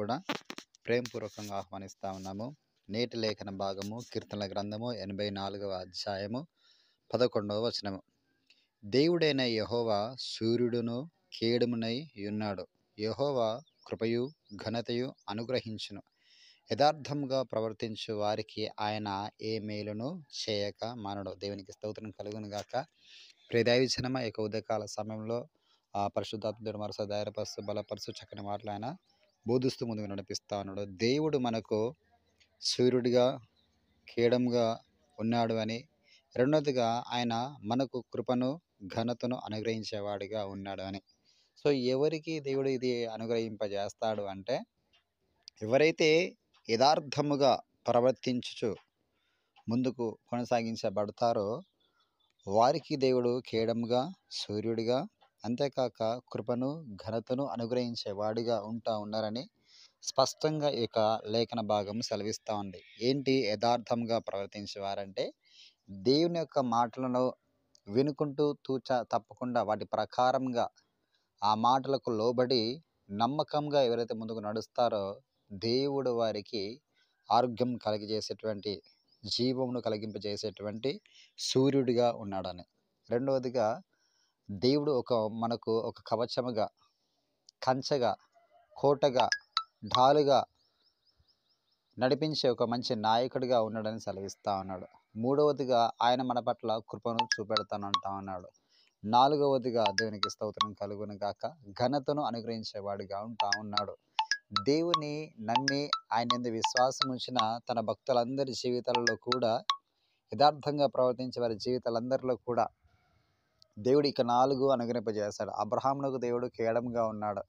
కూడా ప్రేమపూర్వకంగా ఆహ్వానిస్తా ఉన్నాము. నేటి లేఖన భాగము కీర్తనల గ్రంథము 84వ అధ్యాయము 11వ వచనము. దేవుడైన యెహోవా సూర్యుడును కేడమునై యున్నాడు. యెహోవా కృపయు ఘనతయు అనుగ్రహించును. యథార్థముగా ప్రవర్తించు వారికి ఆయన ఏ మేలును చేయక మానడు. దేవునికి స్తోత్రం కలుగును గాక. ప్రియదైవజనమ ఈ యొక్క ఉదయకాల సమయంలో పరిశుద్ధాత్ముడు మరోసారి ధైర్యపరుస్తూ బలపరుస్తూ చక్కని మాటలు ఆయన బోధిస్తూ ముందుకు నడిపిస్తా ఉన్నాడు. దేవుడు మనకు సూర్యుడిగా కేడంగా ఉన్నాడు అని, రెండోదిగా ఆయన మనకు కృపను ఘనతను అనుగ్రహించేవాడిగా ఉన్నాడు అని. సో ఎవరికి దేవుడు ఇది అనుగ్రహింపజేస్తాడు అంటే, ఎవరైతే యథార్థముగా ప్రవర్తించుచు ముందుకు కొనసాగించబడతారో వారికి దేవుడు కేడముగా సూర్యుడిగా, అంతేకాక కృపను ఘనతను అనుగ్రహించేవాడిగా ఉన్నారని స్పష్టంగా ఈ యొక్క లేఖన భాగం సెలవిస్తూ ఉంది. ఏంటి యథార్థంగా ప్రవర్తించేవారంటే, దేవుని యొక్క మాటలను వినుకుంటూ తప్పకుండా వాటి ప్రకారంగా ఆ మాటలకు లోబడి నమ్మకంగా ఎవరైతే ముందుకు నడుస్తారో దేవుడు వారికి ఆరోగ్యం కలిగజేసేటువంటి, జీవమును కలిగింపజేసేటువంటి సూర్యుడిగా ఉన్నాడని. రెండవదిగా దేవుడు మనకు ఒక కవచముగా, కంచెగా, కోటగా, ఢాలుగా నడిపించే ఒక మంచి నాయకుడిగా ఉన్నాడని సెలవిస్తూ ఉన్నాడు. మూడవదిగా ఆయన మన పట్ల కృపను చూపెడతానంటా ఉన్నాడు. నాలుగవదిగా దేవునికి స్తోత్రం కలుగును గాక, ఘనతను అనుగ్రహించేవాడిగా ఉంటా ఉన్నాడు. దేవుని నమ్మి ఆయన యందు విశ్వాసం ఉంచిన తన భక్తులందరి జీవితాలలో కూడా, యథార్థంగా ప్రవర్తించే వారి జీవితాలందరిలో కూడా దేవుడు ఇక 4 అనుగ్రహింపజేస్తాడు. అబ్రహామునకు దేవుడు కేడముగా ఉన్నాడు.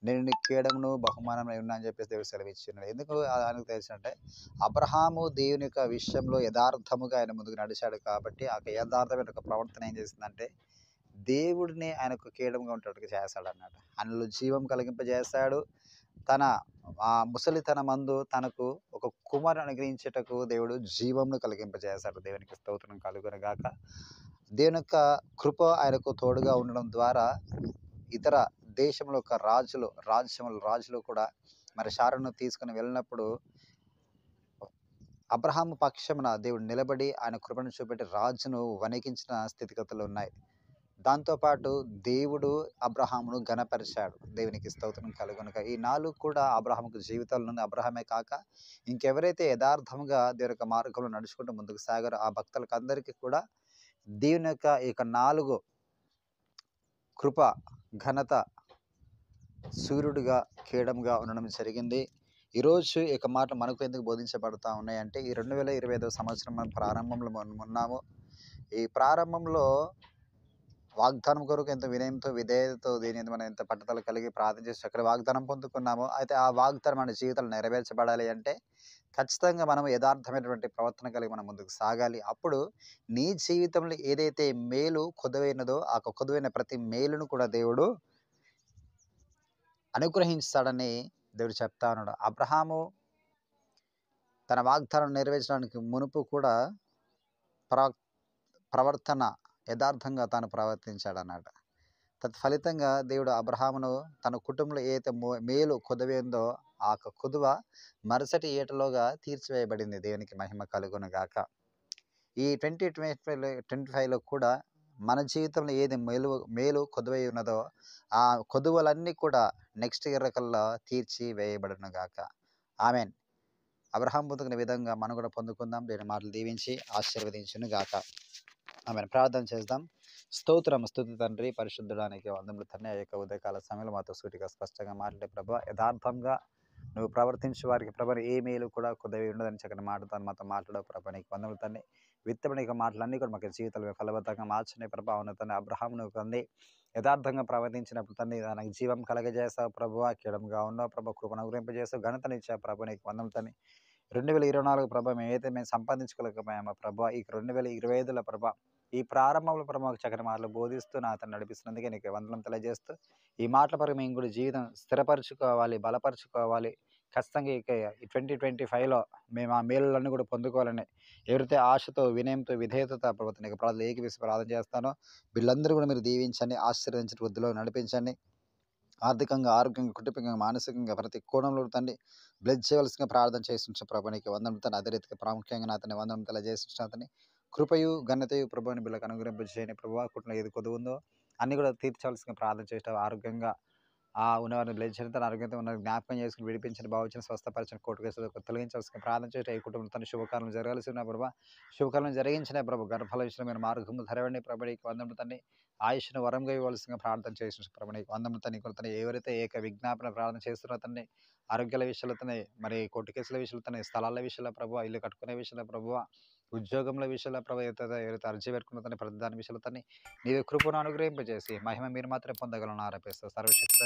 నేను నీ కేడమును బహుమానమై ఉన్నా అని చెప్పేసి దేవుడు సెలవిచ్చినాడు. ఎందుకు ఆయనకు తెలిసిందంటే, అబ్రహాము దేవుని యొక్క విషయంలో యథార్థముగా ఆయన ముందుకు నడిచాడు కాబట్టి ఆ యథార్థమైన ఒక ప్రవర్తన ఏం చేసిందంటే, దేవుడిని ఆయనకు కేడముగా ఉండేటట్టుగా చేస్తాడు అన్నమాట. ఆయనలో జీవం కలిగింపజేస్తాడు. తన ముసలితనమందు తనకు ఒక కుమారుని అనుగ్రహించేటకు దేవుడు జీవమును కలిగింపజేస్తాడు. దేవునికి స్తోత్రం కలుగును గాక. దేవుని యొక్క కృప ఆయనకు తోడుగా ఉండడం ద్వారా ఇతర దేశంలో ఒక రాజులు కూడా మరి శారను తీసుకుని వెళ్ళినప్పుడు అబ్రహాము పక్షమున దేవుడు నిలబడి ఆయన కృపను చూపెట్టి రాజును వణికించిన స్థితిగతులు ఉన్నాయి. దాంతోపాటు దేవుడు అబ్రహామును ఘనపరిచాడు. దేవునికి స్తోత్రం కలుగును గాక. ఈ 4 కూడా అబ్రహాముకు జీవితాల నుండి, అబ్రహామే కాక ఇంకెవరైతే యథార్థంగా దేవుని యొక్క మార్గంలో నడుచుకుంటూ ముందుకు సాగారో ఆ భక్తులకు అందరికీ కూడా దేవుని యొక్క ఈ 4 కృప, ఘనత, సూర్యుడిగా కేడంగా ఉండడం జరిగింది. ఈరోజు ఈ యొక్క మాట మనకు ఎందుకు బోధించబడతా ఉన్నాయంటే, ఈ 2025 సంవత్సరం మనం ప్రారంభంలో ఉన్నాము. ఈ ప్రారంభంలో వాగ్దానం కొరకు ఎంత వినయంతో, విధేయతతో దీని మనం ఎంత పట్టుదల కలిగి ప్రార్థన చేసి అక్కడ వాగ్దానం పొందుకున్నామో, అయితే ఆ వాగ్దానం మన జీవితంలో నెరవేర్చబడాలి అంటే ఖచ్చితంగా మనం యథార్థమైనటువంటి ప్రవర్తన కలిగి మనం ముందుకు సాగాలి. అప్పుడు నీ జీవితంలో ఏదైతే మేలు కొదువైనదో ఆ కొదువైన ప్రతి మేలును కూడా దేవుడు అనుగ్రహిస్తాడని దేవుడు చెప్తా ఉన్నాడు. అబ్రహాము తన వాగ్దానం నెరవేర్చడానికి మునుపు కూడా ప్రవర్తన యథార్థంగా తాను ప్రవర్తించాడన్నమాట. తత్ఫలితంగా దేవుడు అబ్రహామును తన కుటుంబంలో ఏదైతే మేలు కొదువైందో ఆ కొదువ మరుసటి ఏటలోగా తీర్చివేయబడింది. దేవునికి మహిమ కలుగును గాక. ఈ 2025లో కూడా మన జీవితంలో ఏది మేలు కొదువై ఉన్నదో ఆ కొదువలన్నీ కూడా నెక్స్ట్ ఇయర్ కల్లా తీర్చి వేయబడును గాక. ఆమెన్. అబ్రహాం పొందుకునే విధంగా మనం కూడా పొందుకుందాం. నేను మాటలు దీవించి ఆశీర్వదించును గాక. ఆమెన్. ప్రార్థన చేద్దాం. స్తోత్రం, స్తుతి తండ్రి, పరిశుద్ధుడానికి వందములు తండ్రి. ఆ యొక్క ఉదయకాల సమయంలో మాతో సూటిగా స్పష్టంగా మాట్లాడే ప్రభా, యథార్థంగా నువ్వు ప్రవర్తించే వారికి ప్రభా ఏ మేలు కూడా కొద్దిగా ఉండదని చక్కని మాటతో మాతో మాట్లాడవు ప్రభా. నీకు వందములు తండ్రి. విత్తబడిన యొక్క మాటలన్నీ కూడా మాకు జీవితాలు ఫలవత్తంగా మార్చిన ప్రభా. ఉన్న తండ్రి అబ్రహాం నువ్వు తండ్రి యథార్థంగా ప్రవర్తించినప్పుడు తండ్రి నాకు జీవం కలగజేస్తావు ప్రభు, కేడంగా ఉన్నావు ప్రభా, కృపను అనుగ్రహింపజేస్తావు, ఘనతనిచ్చావు ప్రభు. నీకు వందములు తండ్రి. 2024 ప్రభా మేము సంపాదించుకోలేకపోయామా ప్రభా, ఈ 2025లో ప్రభా ఈ ప్రారంభంలో ప్రభా చక్కని మాటలు బోధిస్తూ నా అతను నడిపిస్తున్నందుకే నీకు వందనం తెలియజేస్తూ ఈ మాటల పరంగా మేము కూడా జీవితం స్థిరపరచుకోవాలి, బలపరచుకోవాలి. ఖచ్చితంగా ఇక 2025లో మేము ఆ మేలులన్నీ కూడా పొందుకోవాలని ఎవరైతే ఆశతో, వినయంతో, విధేయతతో ప్రభుత్వం నీకు ప్రార్థన ఏకీవిసి ప్రార్థన చేస్తానో వీళ్ళందరూ కూడా మీరు దీవించండి, ఆశీర్వదించండి, వృద్ధిలో నడిపించండి. ఆర్థికంగా, ఆరోగ్యంగా, కుటుంబికంగా, మానసికంగా ప్రతి కోణంలో తండ్రి బ్లెస్ చేయవలసిందిగా ప్రార్థన చేస్తుంటున్నాం ప్రభా. నీకు వందనములు తండ్రి. అదే రీతిగా ప్రాముఖ్యంగా నా తండ్రి వందనములు తెలియజేస్తుంటున్నాను తండ్రి. కృపయు, ఘనతయు ప్రభువుని బిడ్డలకు అనుగ్రహింపజేయని ప్రభువా. కుటుంబంలో ఏది కొదువుందో అన్నీ కూడా తీర్చవలసిందిగా ప్రార్థన చేసేట ఆరోగ్యంగా ఉన్నవారిని బ్లెస్ చేయడం, తన ఆరోగ్యంతో ఉన్నవారిని జ్ఞాపకం చేసుకొని విడిపించండి, బాగుంచండి, స్వస్థపరచండి, కోర్టు కేసులు తొలగించవలసిన ప్రార్థన చేసేట ఈ కుటుంబంతో తన శుభకార్యం జరగాల్సి ఉన్న ప్రభా. శుభకార్యం జరిగించిన ప్రభు గర్భఫల విషయమైన మార్గములు తెరవండి ప్రభు. నీకు వందనములు తండ్రి. ఆయుష్ను వరంగా ఇవ్వాల్సిందిగా ప్రార్థన చేసిన ప్రభు. నీకు వందనములు తండ్రి. కొడుతున్న ఎవరైతే ఏక విజ్ఞాపన ప్రార్థన చేస్తున్నారో తండ్రి, ఆరోగ్యాల విషయాలతోనే, మరి కోర్టు కేసుల విషయాలతోనే, స్థలాల విషయంలో ప్రభువా, ఇల్లు కట్టుకునే విషయంలో ప్రభువా, ఉద్యోగంలో విషయంలో ప్రభు, ఎవరైతే అర్జీ పెట్టుకున్న ప్రతి దాని విషయాలతోని నీవే కృపను అనుగ్రహింపజేసి మహిమ మీరు మాత్రమే పొందగలను ఆరోపిస్తూ సర్వశక్తి